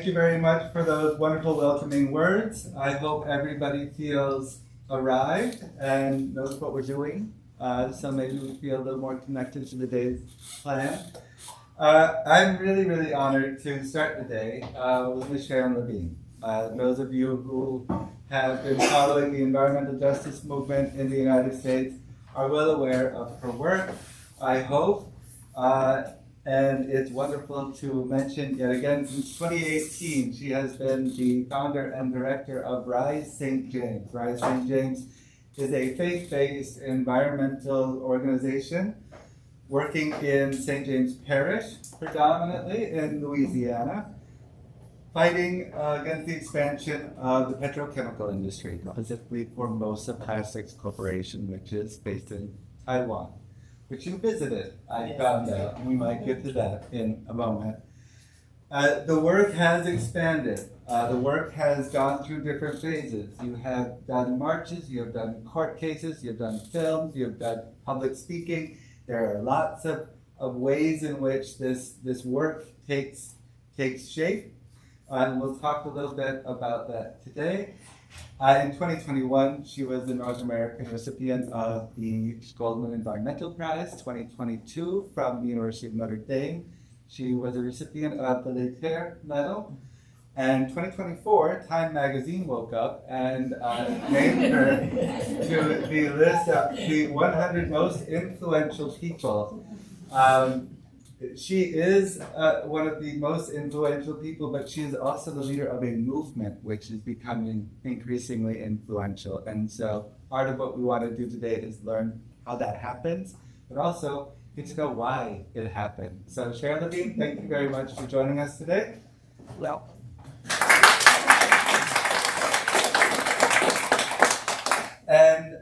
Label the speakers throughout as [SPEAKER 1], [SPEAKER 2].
[SPEAKER 1] Thank you very much for those wonderful welcoming words. I hope everybody feels arrived and knows what we're doing. So maybe we feel a little more connected to the day's plan. I'm really honored to start the day with Ms. Sharon Lavigne. Those of you who have been following the environmental justice movement in the United States are well aware of her work, I hope. And it's wonderful to mention yet again, since 2018, she has been the founder and director of Rise St. James. Rise St. James is a faith-based environmental organization working in St. James Parish, predominantly in Louisiana, fighting against the expansion of the petrochemical industry, specifically for Mosa Plastics Corporation, which is based in Taiwan, which you visited, I found out. We might get to that in a moment. The work has expanded. The work has gone through different phases. You have done marches, you have done court cases, you have done films, you have done public speaking. There are lots of ways in which this work takes shape. And we'll talk a little bit about that today. In 2021, she was the North American recipient of the Goldman Environmental Prize. 2022, from the University of Notre Dame, she was a recipient of the Laetare Medal. And 2024, Time Magazine woke up and named her to the list of the 100 most influential people. She is one of the most influential people, but she is also the leader of a movement which is becoming increasingly influential. And so part of what we want to do today is learn how that happens, but also get to know why it happened. So Sharon Lavigne, thank you very much for joining us today.
[SPEAKER 2] Well,
[SPEAKER 1] and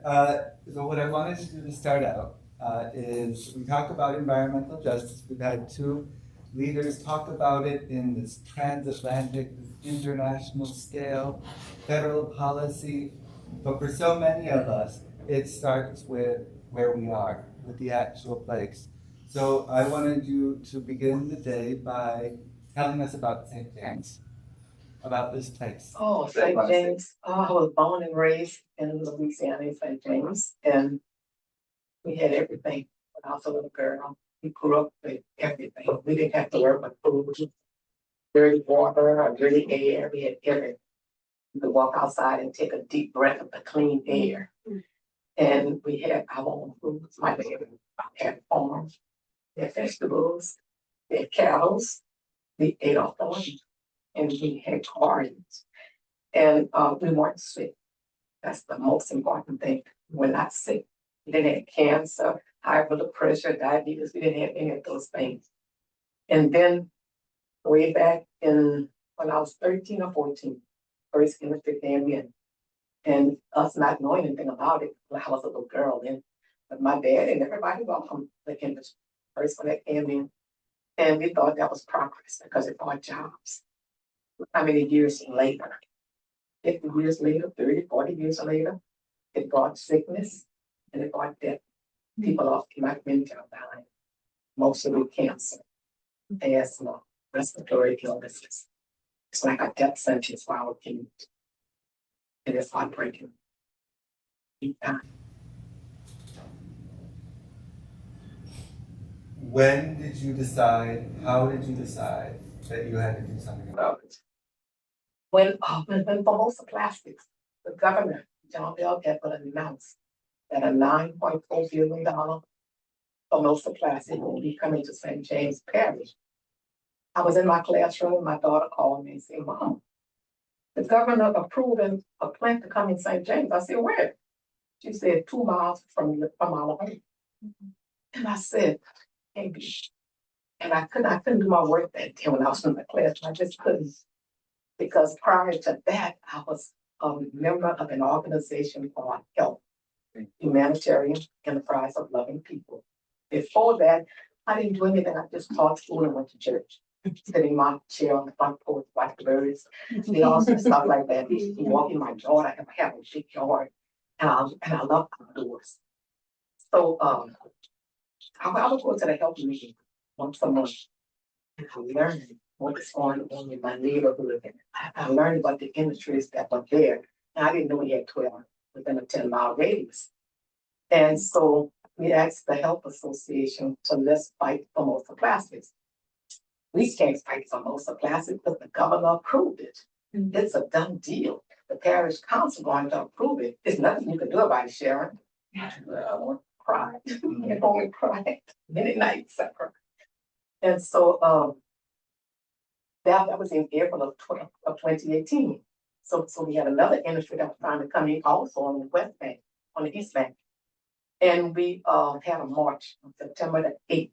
[SPEAKER 1] so what I wanted to do to start out is we talk about environmental justice. We've had two leaders talk about it in this transatlantic, this international scale, federal policy. But for so many of us, it starts with where we are, with the actual place. So I wanted you to begin the day by telling us about St. James, about this place.
[SPEAKER 2] oh, St. James. I was born and raised in Louisiana, St. James, and we had everything. When I was a little girl, we grew up with everything. We didn't have to worry about food, dirty water, or dirty air. We had everything. We could walk outside and take a deep breath of the clean air. And we had our own foods. My dad had farms, we had vegetables, we had cattle, we ate off the land, and we had gardens. And we weren't sick. That's the most important thing. We're not sick. We didn't have cancer, high blood pressure, diabetes. We didn't have any of those things. And then way back when I was 13 or 14, first industry came in. And us not knowing anything about it, I was a little girl then. But my dad and everybody welcomed the industry. First one that came in. And we thought that was progress because it brought jobs. How many years later? 50 years later, 30, 40 years later, it brought sickness and it brought death. People lost like many times dying, mostly with cancer, asthma, respiratory illnesses. It's like a death sentence for our community. It is heartbreaking.
[SPEAKER 1] When did you decide, how did you decide that you had to do something about it?
[SPEAKER 2] When Formosa Plastics, the governor, John Bell Edward, announced that a $9.4 billion Formosa Plastic will be coming to St. James Parish. I was in my classroom, my daughter called me and said, Mom, the governor approving a plant to come in St. James. I said, where? She said, 2 miles from our home. And I said, maybe. And I couldn't do my work that day when I was in the class. I just couldn't. Because prior to that, I was a member of an organization called HELP, Humanitarian Enterprise of Loving People. Before that, I didn't do anything. I just taught school and went to church. Sitting in my chair on the front porch, watch the birds, the awesome stuff like that. Walking my daughter, I have a big yard, and I love outdoors. So I would go to the help meeting once a month. And I learned what is going on in my neighborhood. And I learned about the industries that were there. And I didn't know we had 12 within a 10-mile radius. And so we asked the Health Association to let's fight for most plastics. We can't fight for most plastics because the governor approved it. It's a done deal. The parish council going to approve it. There's nothing you can do about it, Sharon. I cried. I only cried many nights. I cried. And so that was in April of 2018. So we had another industry that was trying to come in also on the West Bank, on the East Bank. And we had a march on September the 8th,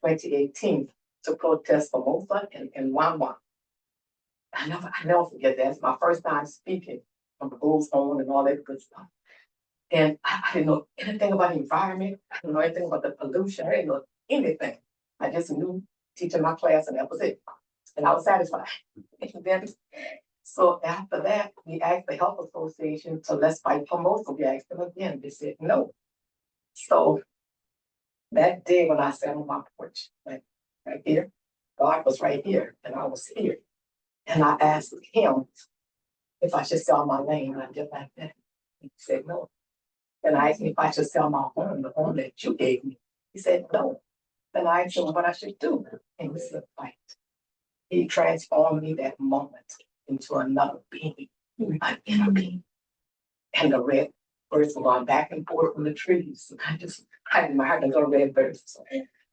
[SPEAKER 2] 2018 to protest for Mosa and Wanwan. I never forget that. It's my first time speaking from the Bulls Home and all that good stuff. And I didn't know anything about the environment. I didn't know anything about the pollution. I didn't know anything. I just knew teaching my class and that was it. And I was satisfied. And then, so after that, we asked the Health Association to let's fight for Mosa. We asked them again. They said no. So that day when I sat on my porch, like right here, God was right here and I was here. And I asked him if I should sell my land. I did like that. He said no. And I asked him if I should sell my home, the home that you gave me. He said no. Then I asked him what I should do. And he said fight. He transformed me that moment into another being, an inner being. And the red birds were going back and forth from the trees. I admired the little red birds.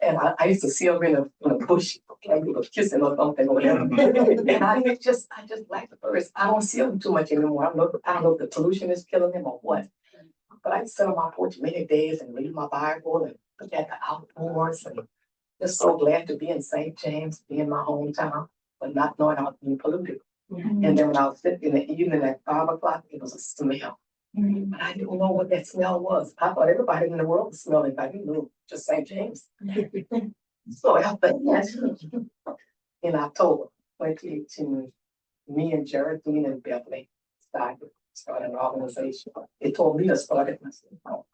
[SPEAKER 2] And I used to see them in a bush, like we were kissing or something or whatever. And I just like the birds. I don't see them too much anymore. I don't know if the pollution is killing them or what. But I sit on my porch many days and read my Bible and look at the outdoors. And just so glad to be in St. James, be in my hometown, but not knowing I was being polluted. And then when I was sitting in the evening at 5 o'clock, it was a smell. But I didn't know what that smell was. I thought everybody in the world was smelling, but I didn't know just St. James. So after that, in October 2018, me and Geraldine and Beverly started an organization. They told me to start it myself.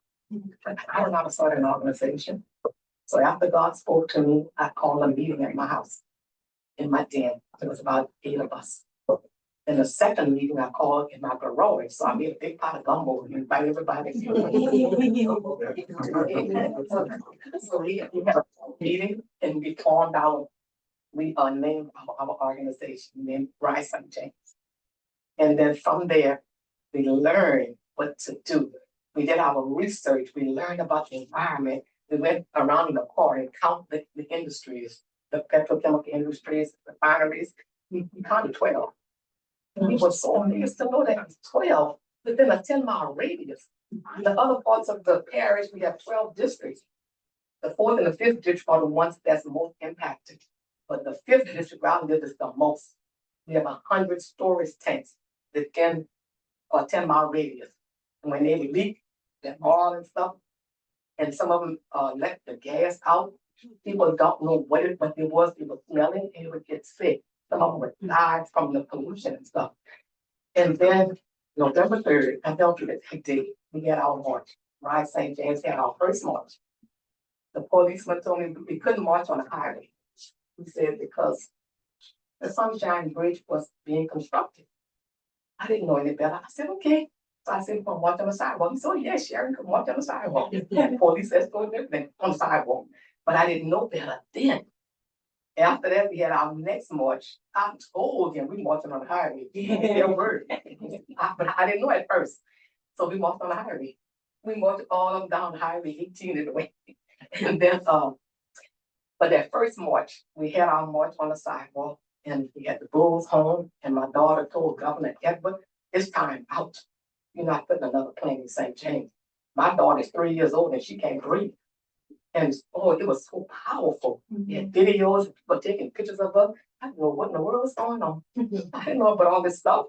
[SPEAKER 2] I don't know how to start an organization. So after God spoke to me, I called a meeting at my house, in my den. There was about 8 of us. And the second meeting I called in my garage. So I made a big pot of gumbo and invited everybody. So we had a meeting and we formed we named our organization, named Rise St. James. And then from there, we learned what to do. We did our research. We learned about the environment. We went around in the car and counted the industries, the petrochemical industries, refineries. We counted 12. And we were so amazed to know that it was 12 within a 10-mile radius. In the other parts of the parish, we have 12 districts. The 4th and the 5th district are the ones that's most impacted. But the 5th district around there is the most. We have 100 storage tanks within a 10-mile radius. And when they leak, that oil and stuff, and some of them let the gas out, people don't know what it was. They were smelling and it would get sick. Some of them would die from the pollution and stuff. And then November 3rd, I felt it that day, we had our march. Rise St. James had our first march. The policeman told me we couldn't march on the highway. He said because the Sunshine Bridge was being constructed. I didn't know any better. I said, okay. So I said, come march on the sidewalk. He said, oh, yes, Sharon, come march on the sidewalk. The police said, go everything on the sidewalk. But I didn't know better then. After that, we had our next march. I told him we marching on the highway. Their word. But I didn't know at first. So we marched on the highway. We marched all of them down the highway, 18 in the way. And then, but that first march, we had our march on the sidewalk and we had the Bulls home. And my daughter told Governor Edward, it's time out. You're not putting another plane in St. James. My daughter's 3 years old and she can't breathe. And it was so powerful. We had videos, people taking pictures of us. I didn't know what in the world was going on. I didn't know about all this stuff.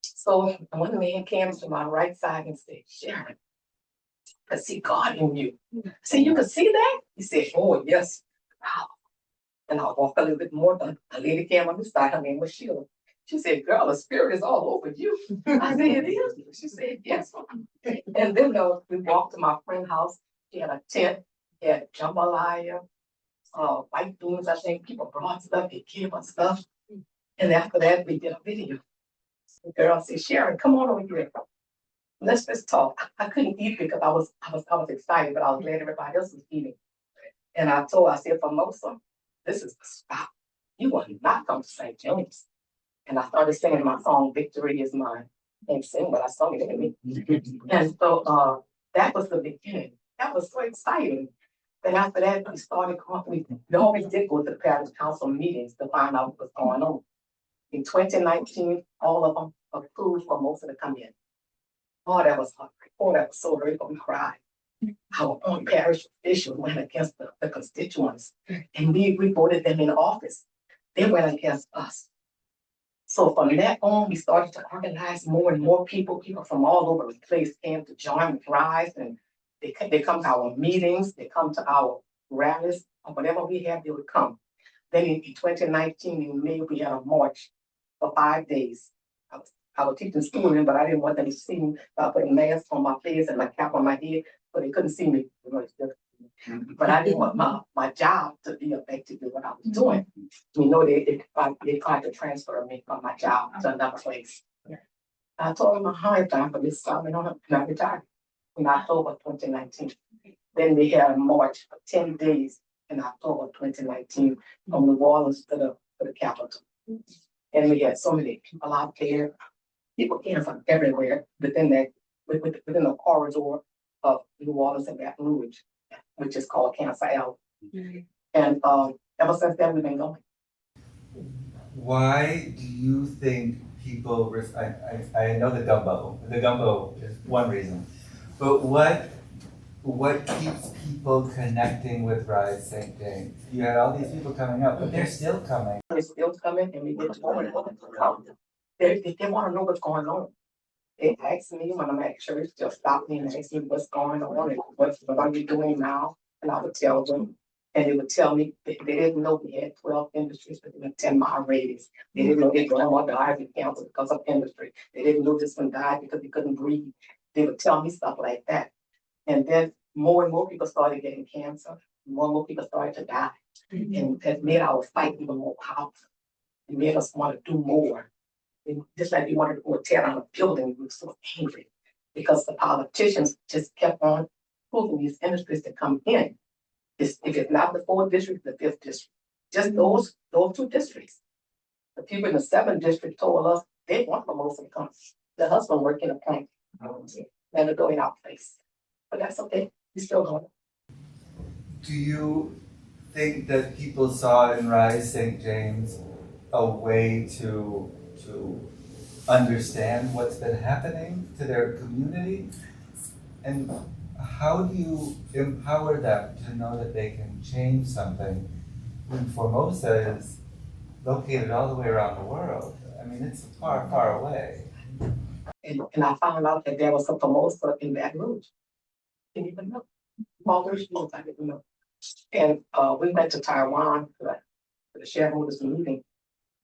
[SPEAKER 2] So one man came to my right side and said, Sharon, I see God in you. I said, you can see that? He said, oh, yes. Wow. And I walked a little bit more. The lady came on the side. Her name was Sheila. She said, girl, the spirit is all over you. I said, it is. She said, yes. And then we walked to my friend's house. She had a tent. Had jambalaya, white beans. I think people brought stuff. They gave us stuff. And after that, we did a video. The girl said, Sharon, come on over here. Let's just talk. I couldn't eat because I was excited, but I was glad everybody else was eating. And I said, Formosa, this is the spot. You will not come to St. James. And I started singing my song, Victory is Mine. I can't sing, but I sung it anyway. And so that was the beginning. That was so exciting. Then after that, we started we always did go to the Parish Council meetings to find out what was going on. In 2019, all of them approved for most of the come in. Oh, that was hard. Oh, that was so hurtful. We cried. Our own parish officials went against the constituents, and we voted them in office. They went against us. So from that on, we started to organize more and more people. People from all over the place came to join with Rise, and they come to our meetings, they come to our rallies, or whatever we had, they would come. Then in 2019, in May, we had a march for 5 days. I was teaching schooling, but I didn't want them to see me. I put a mask on my face and my cap on my head, so they couldn't see me. But I didn't want my job to be affected with what I was doing. You know, they tried to transfer me from my job to another place. I told them I'm time for this summer, and I retired in October 2019. Then we had a march for 10 days in October 2019 from New Orleans to the Capitol. And we had so many people out there. People came from everywhere within the corridor of New Orleans and Baton Rouge, which is called Cancer Alley. And ever since then, we've been going.
[SPEAKER 1] Why do you think people, I know the gumbo is one reason, but what keeps people connecting with Rise St. James? You had all these people coming up, but they're still coming.
[SPEAKER 2] They're still coming, and we get more and more people come. They want to know what's going on. They ask me when I'm at church, they'll stop me and ask me what's going on and what are you doing now? And I would tell them, and they would tell me they didn't know we had 12 industries within a 10-mile radius. They didn't know their grandma died of cancer because of industry. They didn't know this one died because he couldn't breathe. They would tell me stuff like that. And then more and more people started getting cancer. More and more people started to die. And that made our fight even more powerful. It made us want to do more. And just like we wanted to go tear down a building, we were so angry because the politicians just kept on proving these industries to come in. If it's not the 4th district, the 5th district, just those 2 districts. The people in the 7th district told us they want Formosa to come. The husband worked in a plant, and they're going out place. But that's okay. We still going.
[SPEAKER 1] Do you think that people saw in Rise St. James a way to understand what's been happening to their community? And how do you empower them to know that they can change something when Formosa is located all the way around the world? I mean, it's far, far away.
[SPEAKER 2] And I found out that there was a Formosa in Baton Rouge. Didn't even know. Mulder's I didn't know. And we went to Taiwan for the shareholders meeting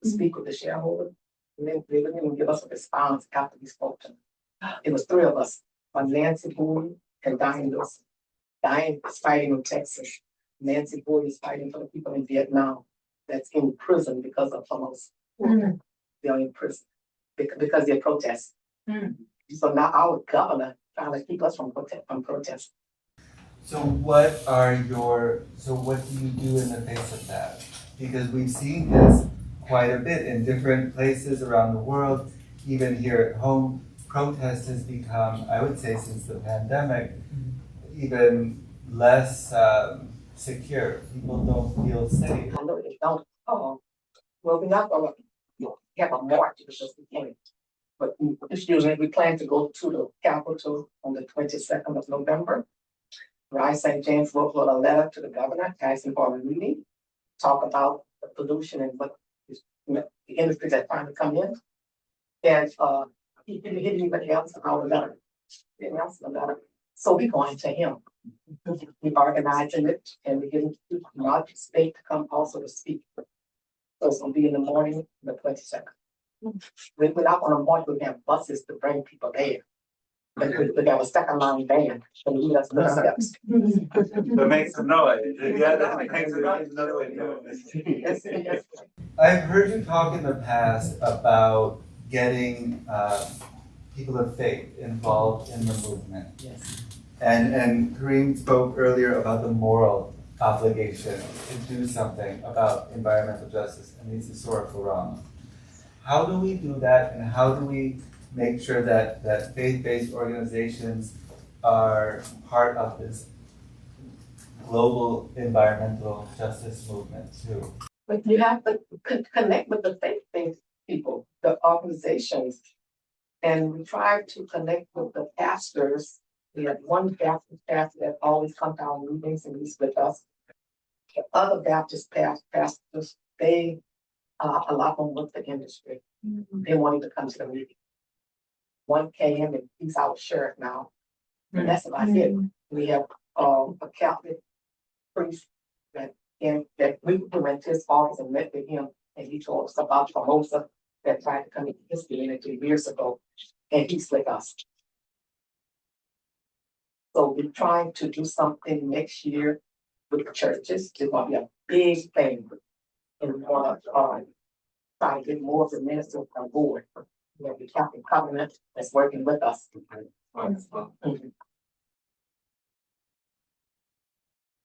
[SPEAKER 2] to speak with the shareholders. And then they didn't even give us a response after we spoke to them. It was 3 of us, Nancy Boone and Diane Wilson. Diane is fighting in Texas. Nancy Boone is fighting for the people in Vietnam that's in prison because of Formosa. They're in prison because they're protesting. So now our governor trying to keep us from protesting.
[SPEAKER 1] So what do you do in the face of that? Because we've seen this quite a bit in different places around the world, even here at home. Protest has become, I would say since the pandemic, even less secure. People don't feel safe.
[SPEAKER 2] I know they don't. Oh, well, we're not going to have a march because we can't. But we plan to go to the Capitol on the 22nd of November. Rise St. James wrote a letter to the governor asking for a meeting, talk about the pollution and what the industries that finally come in. And he didn't even answer our letter. He didn't answer the letter. So we're going to him. We organizing it and we're getting Roger State to come also to speak. So it's going to be in the morning, the 22nd. We're not going to march, we have buses to bring people there. We got a second line band, and we got some steps.
[SPEAKER 1] But make some noise. Yeah, that makes another way.
[SPEAKER 2] Yes, yes.
[SPEAKER 1] I've heard you talk in the past about getting people of faith involved in the movement.
[SPEAKER 2] Yes.
[SPEAKER 1] And Kareem spoke earlier about the moral obligation to do something about environmental justice and these historical wrongs. How do we do that, and how do we make sure that faith-based organizations are part of this global environmental justice movement too?
[SPEAKER 2] But you have to connect with the faith-based people, the organizations. And we try to connect with the pastors. We have one Baptist pastor that always comes to our meetings and he's with us. The other Baptist pastors, they a lot of them with the industry. They wanted to come to the meeting. One came and he's our sheriff now. And that's about it. We have a Catholic priest that we went to his office and met with him, and he told us about Formosa that tried to come into his community years ago, and he's with us. So we're trying to do something next year with the churches. It's going to be a big thing, and we want to try to get more of the ministers on board. We have the Catholic Covenant that's working with us.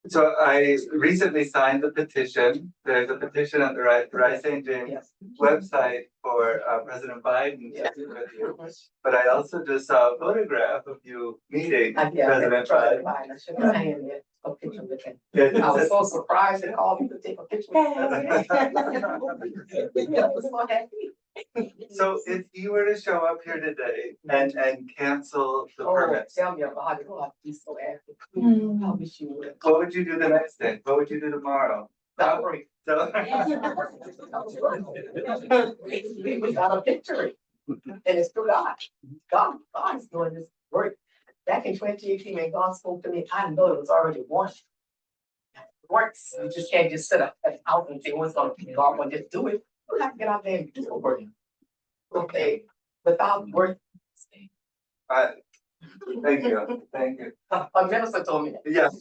[SPEAKER 1] So I recently signed the petition. There's a petition on the Rice St. James website for President Biden to meet with you. But I also just saw a photograph of you meeting President Biden.
[SPEAKER 2] I should have handed it a picture with him. I was so surprised they called me to take a picture with him. I was so happy.
[SPEAKER 1] So if you were to show up here today and cancel the permits,
[SPEAKER 2] Tell me about it. Oh, I'd be so happy. I wish you would.
[SPEAKER 1] what would you do the next day? What would you do tomorrow?
[SPEAKER 2] Celebrate.
[SPEAKER 1] So,
[SPEAKER 2] We got a victory. And it's through God. God's doing this work. Back in 2018, when God spoke to me, I know it was already won. It works. You just can't just sit up at the house and think what's going to be God will just do it. You have to get out there and do the work. Okay. Without work.
[SPEAKER 1] thank you. Thank you.
[SPEAKER 2] A minister told me that.
[SPEAKER 1] Yes.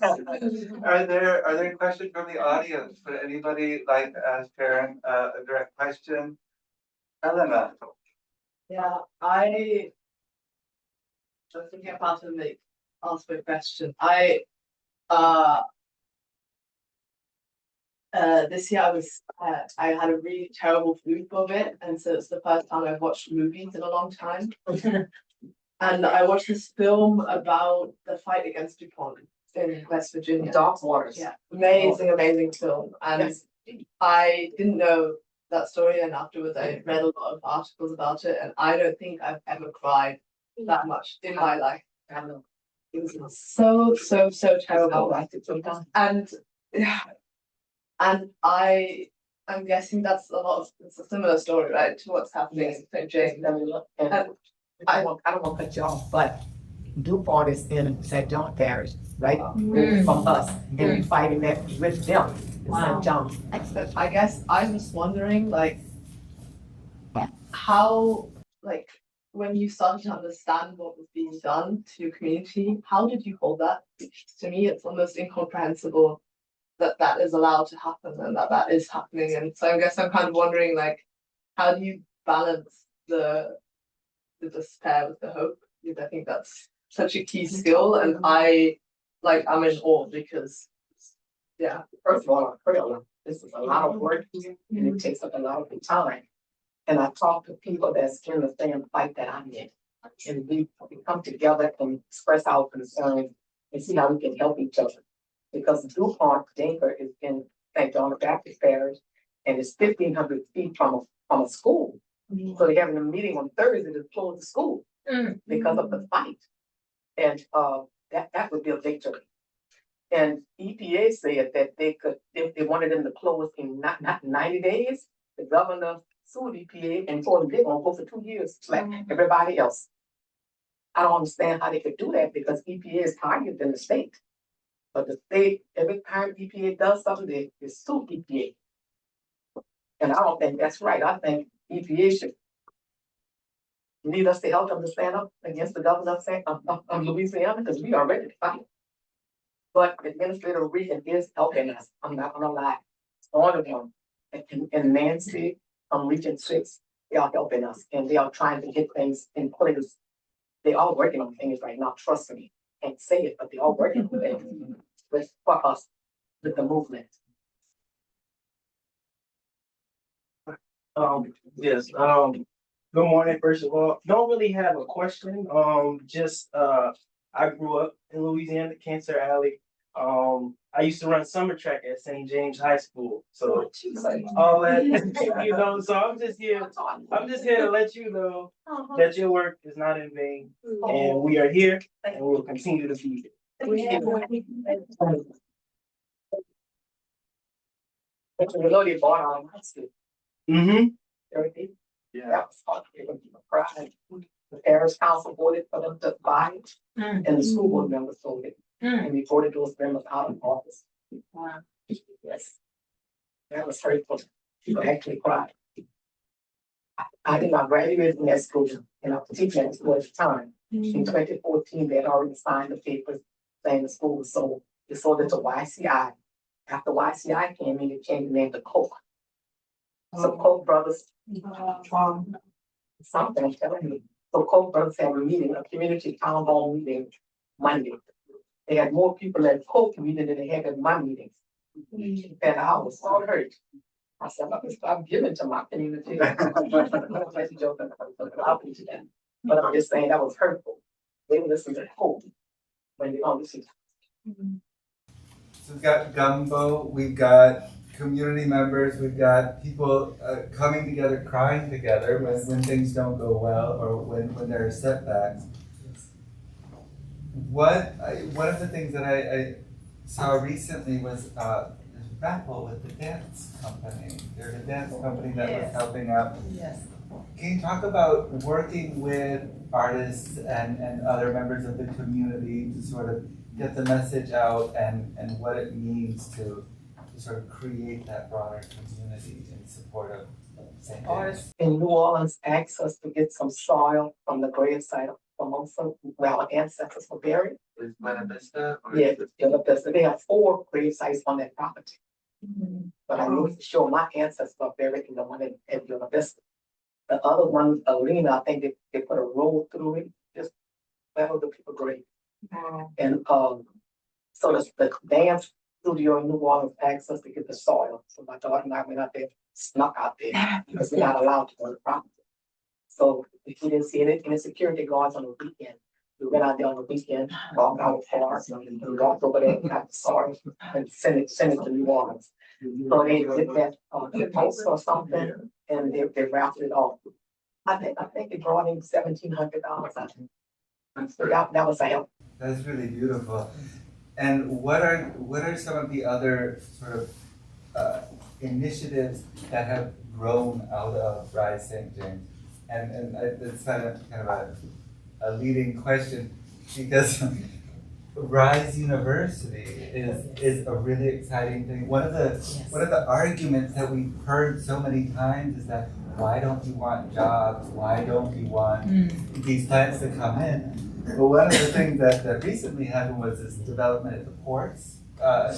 [SPEAKER 1] Are there questions from the audience? Would anybody like to ask Sharon a direct question? Elena.
[SPEAKER 3] Yeah, I was thinking about to make ask a question. This year I had a really terrible flu COVID, and so it's the first time I've watched movies in a long time. And I watched this film about the fight against DuPont in West Virginia.
[SPEAKER 2] Dark Waters.
[SPEAKER 3] Yeah, amazing film. And I didn't know that story, and afterwards I read a lot of articles about it, and I don't think I've ever cried that much in my life.
[SPEAKER 2] I know.
[SPEAKER 3] It was so terrible. And yeah, and I'm guessing that's it's a similar story, right, to what's happening in St. James.
[SPEAKER 2] Let me look. And I don't want to cut you off, but DuPont is in St. John Parish, right? From us, and we're fighting that with them in St. John.
[SPEAKER 3] I guess I'm just wondering, like, how, like, when you started to understand what was being done to community, how did you hold that? To me, it's almost incomprehensible that is allowed to happen and that is happening. And so I guess I'm kind of wondering, like, how do you balance the despair with the hope? Because I think that's such a key skill, and I'm in awe because, yeah.
[SPEAKER 2] First of all, this is a lot of work and it takes up a lot of the time. And I talk to people that's in the same fight that I'm in. And we come together and express our concerns and see how we can help each other. Because DuPont Denver is in St. John the Baptist Parish, and it's 1,500 feet from a school. So they're having a meeting on Thursday to close the school because of the fight. And that would be a victory. And EPA said that they could, if they wanted them to close in not 90 days, the governor sued EPA and told them they're gonna go for 2 years like everybody else. I don't understand how they could do that because EPA is higher than the state. But the state, every time EPA does something, they sue EPA. And I don't think that's right. I think EPA should You need us to help them to stand up against the governor of Louisiana, because we are ready to fight. But Administrator Regan is helping us, I'm not gonna lie. All of them, and Nancy, Region 6, they are helping us, and they are trying to get things in place. They are working on things right now, trust me. Can't say it, but they are working on things for us, with the movement.
[SPEAKER 4] Yes, good morning, first of all. Don't really have a question, I grew up in Louisiana Cancer Alley. I used to run summer track at St. James High School, so all that, you know, so I'm just here to let you know that your work is not in vain, and we are here, and we will continue to be here.
[SPEAKER 2] You know they bought our house.
[SPEAKER 4] Mm-hmm.
[SPEAKER 2] Everything.
[SPEAKER 4] Yeah.
[SPEAKER 2] That was hard. They were crying. The Parish Council voted for them to buy it, and the school board members voted. And we voted those members out of office. Wow. Yes. That was hurtful. People actually cried. I did my graduate in that school, and I was teaching at school at the time. In 2014, they had already signed the papers saying the school was sold. They sold it to YCI. After YCI came in, it changed the name to Coke. So Koch brothers, something I'm telling you. So Koch brothers had a meeting, a community town hall meeting Monday. They had more people at Koch meeting than they had at my meetings. And I was so hurt. I said, I'm gonna stop giving to my community. But I'm just saying that was hurtful. They listen to Koch when they don't listen.
[SPEAKER 1] So we've got gumbo, we've got community members, we've got people coming together, crying together when things don't go well or when there are setbacks. One of the things that I saw recently was this raffle with the dance company. There's a dance company that was helping out.
[SPEAKER 5] Yes.
[SPEAKER 1] Can you talk about working with artists and other members of the community to sort of get the message out and what it means to sort of create that broader community in support of St. James?
[SPEAKER 2] Artists in New Orleans asked us to get some soil from the gravesite of where our ancestors were buried.
[SPEAKER 6] Is Buena Vista?
[SPEAKER 2] Yes, it's Buena Vista. They have 4 grave sites on that property. But I know for sure my ancestors are buried in the one in Buena Vista. The other one, Alina, I think they put a road through it, just level the people grave. And so the dance studio in New Orleans asked us to get the soil. So my daughter and I went out there, snuck out there because we're not allowed to go to the property. So if we didn't see any security guards on the weekend, we went out there on the weekend, walked our cars, and walked over there and got the soil and sent it to New Orleans. So they did that post or something, and they wrapped it off. I think it brought in $1,700. That was a help.
[SPEAKER 1] That's really beautiful. And what are some of the other sort of initiatives that have grown out of Rise St. James? And it's kind of a leading question because Rise University is a really exciting thing. One of the arguments that we've heard so many times is that why don't you want jobs? Why don't you want these plants to come in? But one of the things that recently happened was this development at the ports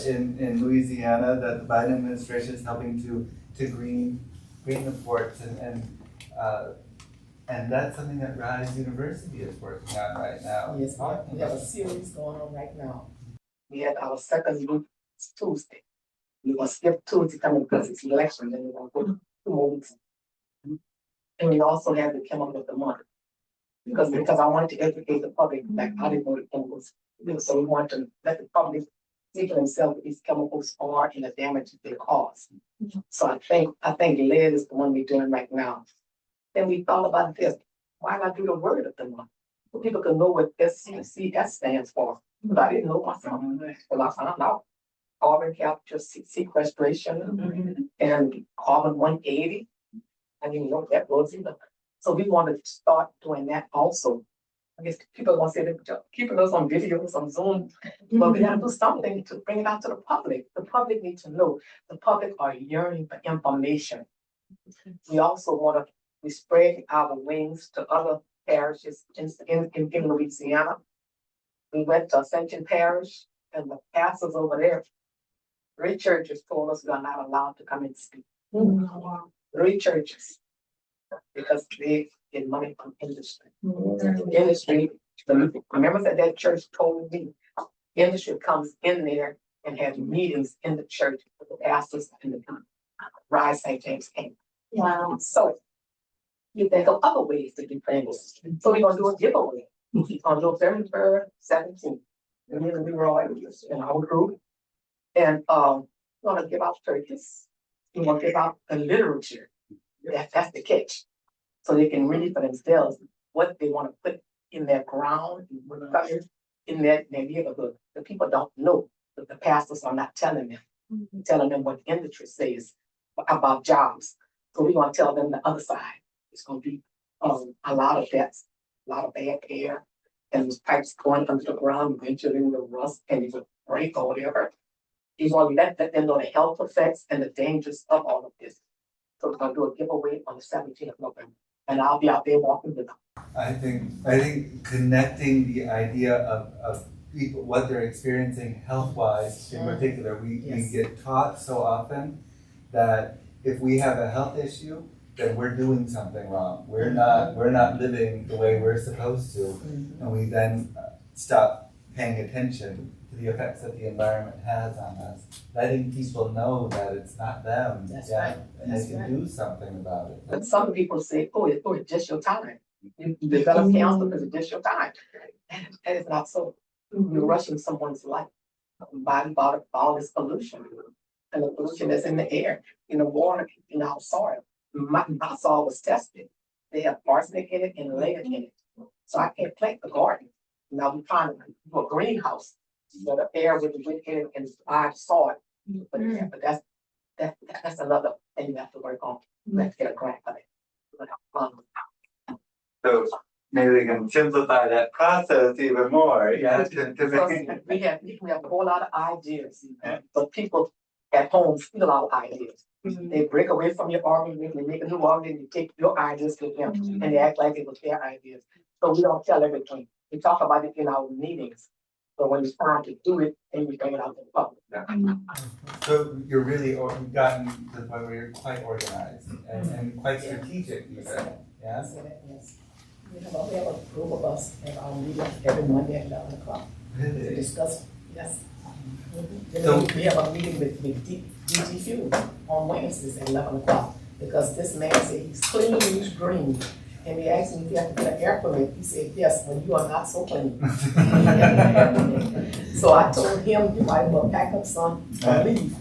[SPEAKER 1] in Louisiana that the Biden administration is helping to green the ports and that's something that Rise University is working on right now.
[SPEAKER 2] Yes, we have a series going on right now. We had our second week Tuesday. We're gonna skip Tuesday coming because it's election, and we're gonna go 2 more weeks. And we also have the chemical of the month. Because I wanted to educate the public, like I didn't know the chemicals. So we want to let the public see for themselves what these chemicals are and the damage that they cause. So I think lead is the one we're doing right now. Then we thought about this. Why not do the word of the month? So people can know what SCCS stands for. But I didn't know myself. But I found out. Carbon capture sequestration and carbon 180. I didn't know what that was either. So we wanted to start doing that also. I guess people are gonna say they're keeping us on videos, on Zoom, but we gotta do something to bring it out to the public. The public needs to know. The public are yearning for information. We also wanna spread our wings to other parishes in Louisiana. We went to Ascension Parish, and the pastors over there, 3 churches told us we are not allowed to come and speak. 3 churches, because they get money from industry. Industry, the members at that church told me, industry comes in there and has meetings in the church with the pastors and the Rise St. James came.
[SPEAKER 3] Wow.
[SPEAKER 2] So you think of other ways to do things. So we're gonna do a giveaway on November 17th. And then we were all in our group. And we're gonna give out turkeys. We're gonna give out the literature. That's the catch. So they can read for themselves what they want to put in their ground, in their neighborhood. The people don't know, but the pastors are not telling them. Telling them what the industry says about jobs. So we're gonna tell them the other side. It's gonna be a lot of deaths, a lot of bad air, and those pipes going under the ground, eventually will rust and it will break or whatever. He's gonna let them know the health effects and the dangers of all of this. So we're gonna do a giveaway on the 17th of November, and I'll be out there walking with them.
[SPEAKER 1] I think connecting the idea of people, what they're experiencing health-wise in particular, we get taught so often that if we have a health issue, then we're doing something wrong. We're not living the way we're supposed to, and we then stop paying attention to the effects that the environment has on us. Letting people know that it's not them, and they can do something about it.
[SPEAKER 2] But some people say, oh, it's just your time. You develop cancer because it's just your time. And it's not so. You're rushing someone's life by all this pollution. And the pollution that's in the air, in the water, in our soil. My soil was tested. They have arsenic in it and lead in it. So I can't plant the garden. Now we're trying to do a greenhouse. So the air with the wind in it and I saw it. But that's another thing you have to work on. You have to get a grant for it.
[SPEAKER 1] So maybe we can simplify that process even more.
[SPEAKER 2] Because we have a whole lot of ideas, but people at home steal our ideas. They break away from your argument, they make a new argument, you take your ideas with them, and they act like it was their ideas. So we don't tell everything. We talk about it in our meetings. But when it's time to do it, then we bring it out to the public.
[SPEAKER 1] So you're really, you've gotten to the point where you're quite organized and quite strategic, you said, yes?
[SPEAKER 2] Yes. We have a group of us at our meetings every Monday at 11 o'clock to
[SPEAKER 1] Really?
[SPEAKER 2] discuss. Yes.
[SPEAKER 1] So-
[SPEAKER 2] We have a meeting with DG Fuel on Wednesdays at 11 o'clock because this man said he's clean, he's green. And we asked him if he had to get an air permit. He said, yes, when you are not so clean. So I told him, you might well pack up son and leave.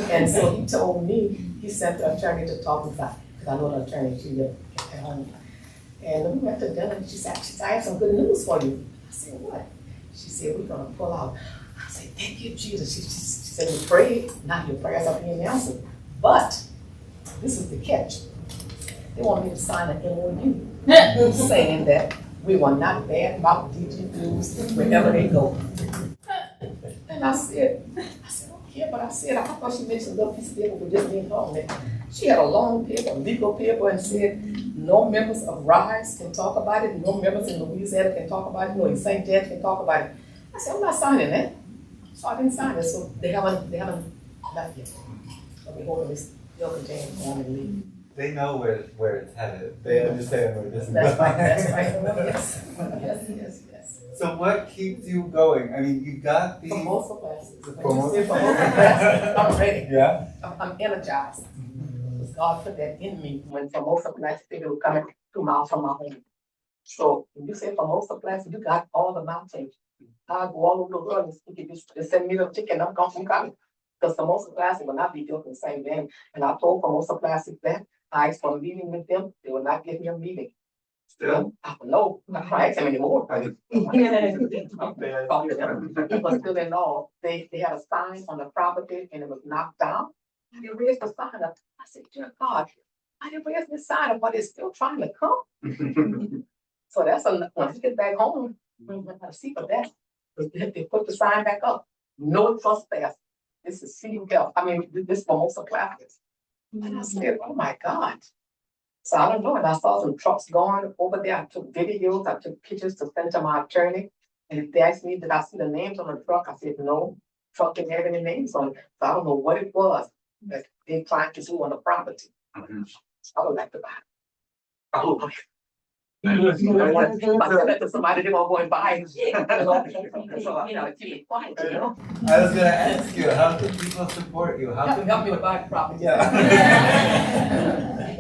[SPEAKER 2] And so he told me, he sent the attorney to talk about it, because I know the attorney, she lived at home. And we went to dinner and she said, I have some good news for you. I said, what? She said, we're gonna pull out. I said, thank you, Jesus. She said, we prayed, now your prayers are being answered. But this is the catch. They want me to sign an MOU saying that we will not badmouth DG Fuels wherever they go. And I said, okay, but I thought she mentioned a little piece of paper with this name on it. She had a long paper, legal paper, and said no members of RISE can talk about it, no members in Louisiana can talk about it, no in St. James can talk about it. I said, I'm not signing that. So I didn't sign it, so they haven't left yet. So we hope this still continue on and leave.
[SPEAKER 1] They know where it's headed. They understand where this is
[SPEAKER 2] That's
[SPEAKER 1] going.
[SPEAKER 2] right, that's right. Yes.
[SPEAKER 1] So what keeps you going? I mean, you got these.
[SPEAKER 2] Formosa classes.
[SPEAKER 1] Formosa
[SPEAKER 2] Classes, I'm ready.
[SPEAKER 1] Yeah.
[SPEAKER 2] I'm energized. Because God put that in me when Formosa classes, they were coming 2 miles from my home. So when you say Formosa classes, you got all the mountains. I go all over the world and speak it. They send me the ticket, I'm coming. Because Formosa classes will not be built in the same day. And I told Formosa classes that I asked for a meeting with them, they will not give me a meeting.
[SPEAKER 1] Still?
[SPEAKER 2] I don't know, I can't ask them anymore. But still in all, they had a sign on the property and it was knocked down. They raised the sign up. I said, dear God, why did they raise this sign up, but it's still trying to come? So that's when I get back home, we're gonna see for that. They put the sign back up, no trespass. This is city health. I mean, this Formosa classes. And I said, oh my God. So I don't know, and I saw some trucks going over there, I took videos, I took pictures to send to my attorney. And if they asked me, did I see the names on the truck, I said, no, truck didn't have any names on it, so I don't know what it was that they planned to do on the property. I would like to buy it. I would like. If I sell it to somebody, they're gonna go and buy it. So I gotta keep it quiet, you know?
[SPEAKER 1] I was gonna ask you, how can people support you? How can
[SPEAKER 2] Help me to buy the property.
[SPEAKER 1] Yeah.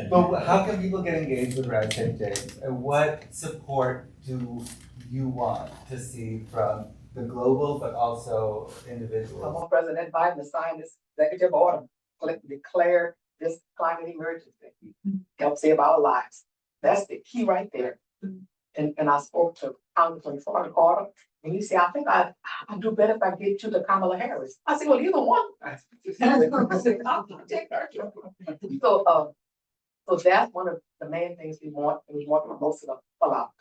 [SPEAKER 1] But how can people get engaged with RCIPJ? And what support do you want to see from the global, but also
[SPEAKER 2] I
[SPEAKER 1] individuals?
[SPEAKER 2] want President Biden to sign this executive order, declare this climate emergency, help save our lives. That's the key right there. And I spoke to Congressman Carter, and he said, I think I'd do better if I get to the Kamala Harris. I said, well, either one. I said, I'll take her. So that's one of the main things we want, and we want most of them pull out.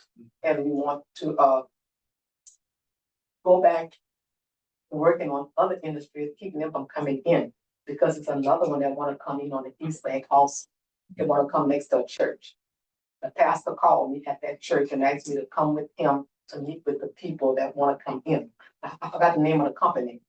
[SPEAKER 2] And we want to go back working on other industries, keeping them from coming in, because it's another one that want to come in on the East Bank also. They want to come next to a church. The pastor called me at that church and asked me to come with him to meet with the people that want to come in. I forgot the name of the company.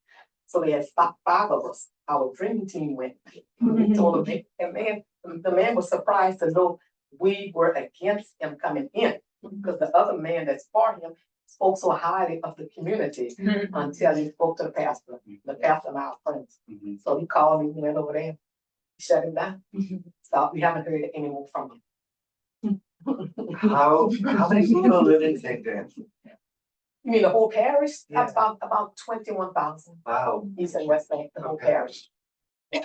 [SPEAKER 2] So they had five of us. Our dream team went. We told him, and the man was surprised to know we were against him coming in, because the other man that's for him spoke so highly of the community until he spoke to the pastor. The pastor and our friends. So he called me, went over there, shut him down. So we haven't heard any more from him.
[SPEAKER 1] How many people live in St. James?
[SPEAKER 2] You mean the whole parish?
[SPEAKER 1] Yeah.
[SPEAKER 2] About 21,000.
[SPEAKER 1] Wow.
[SPEAKER 2] East and West Bank, the whole
[SPEAKER 1] Okay.
[SPEAKER 2] parish.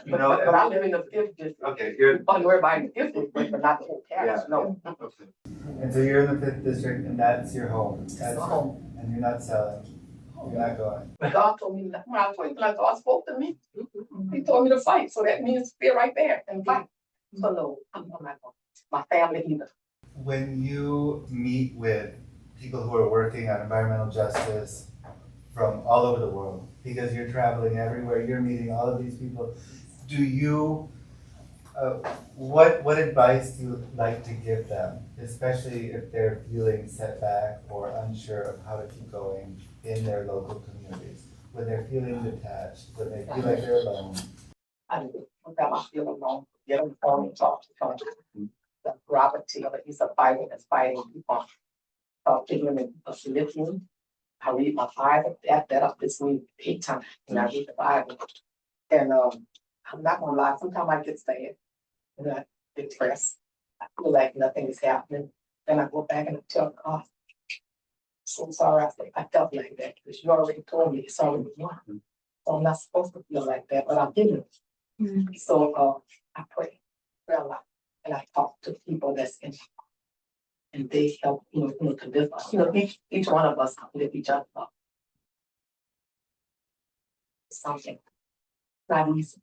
[SPEAKER 2] But I live in the fifth district.
[SPEAKER 1] Okay, you're.
[SPEAKER 2] Oh, you're by the fifth district, but not the whole parish,
[SPEAKER 1] Yeah.
[SPEAKER 2] no.
[SPEAKER 1] And so you're in the 5th district, and that's your home.
[SPEAKER 2] That's my home.
[SPEAKER 1] And you're not selling. You're not going.
[SPEAKER 2] God told me, when I was 20, like God spoke to me. He told me to fight, so that means be right there and fight. So no, I'm not going. My family either.
[SPEAKER 1] When you meet with people who are working on environmental justice from all over the world, because you're traveling everywhere, you're meeting all of these people, do you, what advice do you like to give them, especially if they're feeling set back or unsure of how to keep going in their local communities, when they're feeling detached, when they feel like they're alone?
[SPEAKER 2] I do. Sometimes I feel alone. Get on the phone and talk to someone. The Robert Taylor, he's a fighter that's fighting people. Talk to him and uplift him. I read my Bible, that uplifts me big time, and I read the Bible. And I'm not gonna lie, sometimes I get sad and I get depressed. I feel like nothing is happening. Then I go back and I tell God, so sorry, I felt like that, because you already told me it's already won. So I'm not supposed to feel like that, but I didn't. So I pray a lot, and I talk to people that's in, and they help, to lift us. Each one of us lift each other up. Something. Not easy.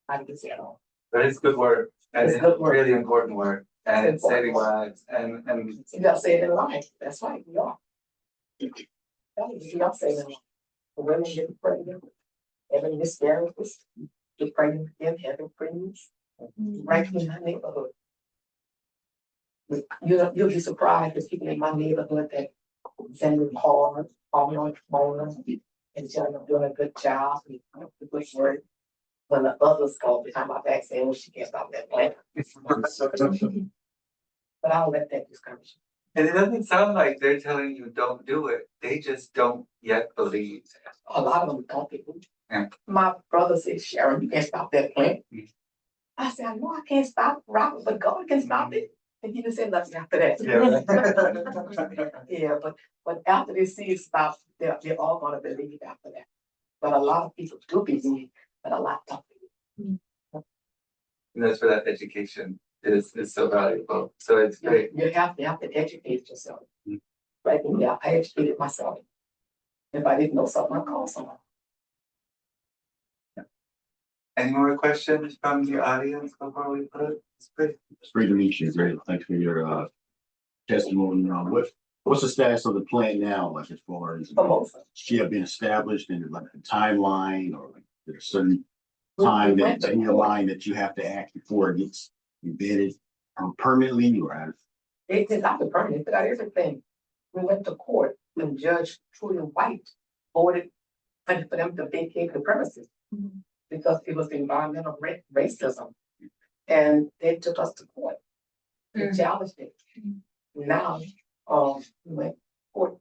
[SPEAKER 2] Not easy at all.
[SPEAKER 5] But it's good work, and
[SPEAKER 2] It's
[SPEAKER 5] it's
[SPEAKER 2] good work.
[SPEAKER 5] really important work, and
[SPEAKER 2] It's
[SPEAKER 5] it's saving
[SPEAKER 2] important.
[SPEAKER 5] lives, and
[SPEAKER 2] You gotta say it in life. That's right, we are. You gotta say it in life. The women get pregnant, having miscarriages, get pregnant again, having pregnancies, right in my neighborhood. You'll be surprised the people in my neighborhood that send me calling on the phone and telling them doing a good job, and the good work. When the others call behind my back saying, well, she can't stop that plant. But I don't let that discourage me.
[SPEAKER 5] it doesn't sound like they're telling you don't do it, they just don't yet believe.
[SPEAKER 2] A lot of them don't get moved.
[SPEAKER 5] Yeah.
[SPEAKER 2] My brother said, Sharon, you can't stop that plant.
[SPEAKER 5] Mm.
[SPEAKER 2] I said, I know I can't stop Robert, but God can stop it. And he just said nothing after that. Yeah, but after they see it stop, they're all gonna believe after that. But a lot of people do believe, but a lot don't believe.
[SPEAKER 5] And that's where that education is so valuable, so it's great.
[SPEAKER 2] You have to educate yourself.
[SPEAKER 5] Mm.
[SPEAKER 2] Right, yeah, I educated myself. If I didn't know something, I'd call someone.
[SPEAKER 5] Any more questions from the audience before we put it? It's great.
[SPEAKER 6] It's great to meet you. Great. Thanks for your testimony. What's the status of the plant now, like as far as
[SPEAKER 2] For most of them.
[SPEAKER 6] she have been established in like a timeline or like there's a certain time that's in your mind that you have to act before it gets embedded? permanently or as?
[SPEAKER 2] It's not the permanent, but everything. We went to court when Judge Trudy White voted for them to vacate the premises because it was environmental racism. And they took us to court. They challenged it. Now, we went to court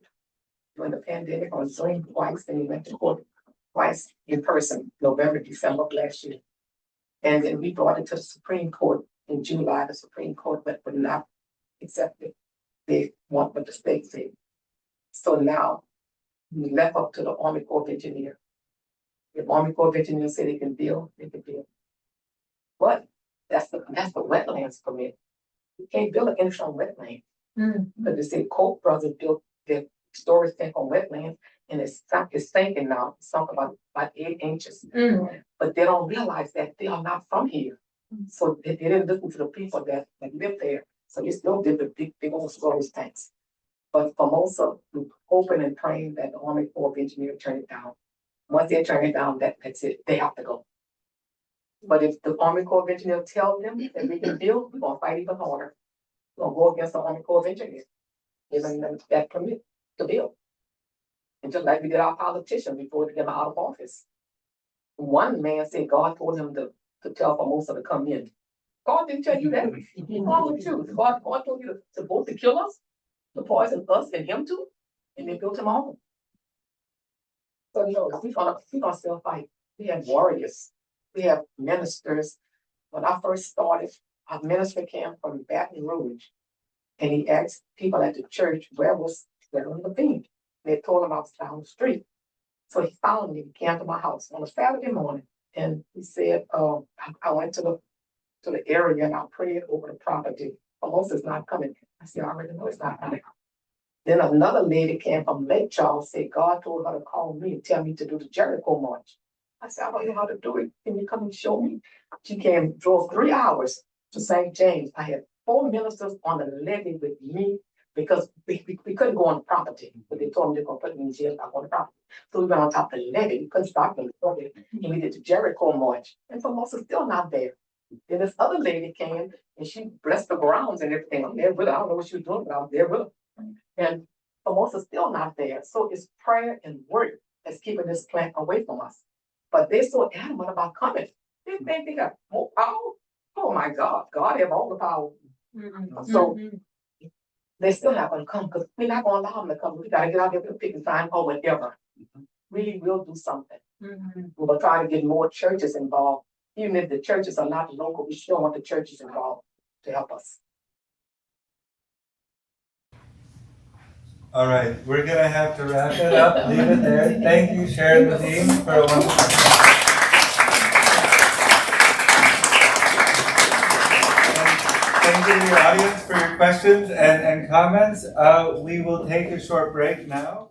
[SPEAKER 2] during the pandemic on Zoom twice, and we went to court twice in person, November, December of last year. And then we brought it to the Supreme Court in July. The Supreme Court would not accept it. They want what the state said. So now we left up to the Army Corps of Engineers. If Army Corps of Engineers say they can build, they can build. But that's the wetlands permit. You can't build an inch on wetland. But they say Koch brothers built their storage tank on wetlands, and it's sinking now. It's sunk about 8 inches. But they don't realize that they are not from here. So they didn't listen to the people that live there. So they still did the big old storage tanks. But Formosa, we hoping and praying that the Army Corps of Engineers turn it down. Once they turn it down, that's it. They have to go. But if the Army Corps of Engineers tell them that we can build, we're gonna fight even harder. We're gonna go against the Army Corps of Engineers, giving them that permit to build. And just like we did our politicians before we get them out of office. One man said God told him to tell Formosa to come in. God didn't tell you that. God would you? God told you to vote to kill us, to poison us and him too, and they built him home. So no, we're gonna still fight. We have warriors. We have ministers. When I first started, a minister came from Baton Rouge, and he asked people at the church where was Sharon Lavigne. They told him I was down the street. So he found me, he came to my house on a Saturday morning, and he said, I went to the area and I prayed over the property. Almost it's not coming. I said, I already know it's not coming. Then another lady came from Lake Charles, said God told her to call me and tell me to do the Jericho March. I said, I don't know how to do it. Can you come and show me? She came, drove 3 hours to St. James. I had 4 ministers on the levee with me because we couldn't go on the property. But they told me they're going to put me in jail on the property. So we went on top of the levee. We couldn't stop them. And we did the Jericho March. And Formosa's still not there. Then this other lady came and she blessed the grounds and everything. I'm there with her. I don't know what she was doing, but I was there with her. And Formosa's still not there. So it's prayer and work that's keeping this plant away from us. But they're so adamant about coming. They think they got more power. Oh my God, God have all the power. So they still not going to come because we're not going to allow them to come. We got to get out there with a pick and sign or whatever. We will do something. We'll try to get more churches involved. Even if the churches are not local, we still want the churches involved to help us.
[SPEAKER 1] All right, we're gonna have to wrap it up, leave it there. Thank you, Sharon Lavigne, for a wonderful. Thank you to the audience for your questions and comments. We will take a short break now.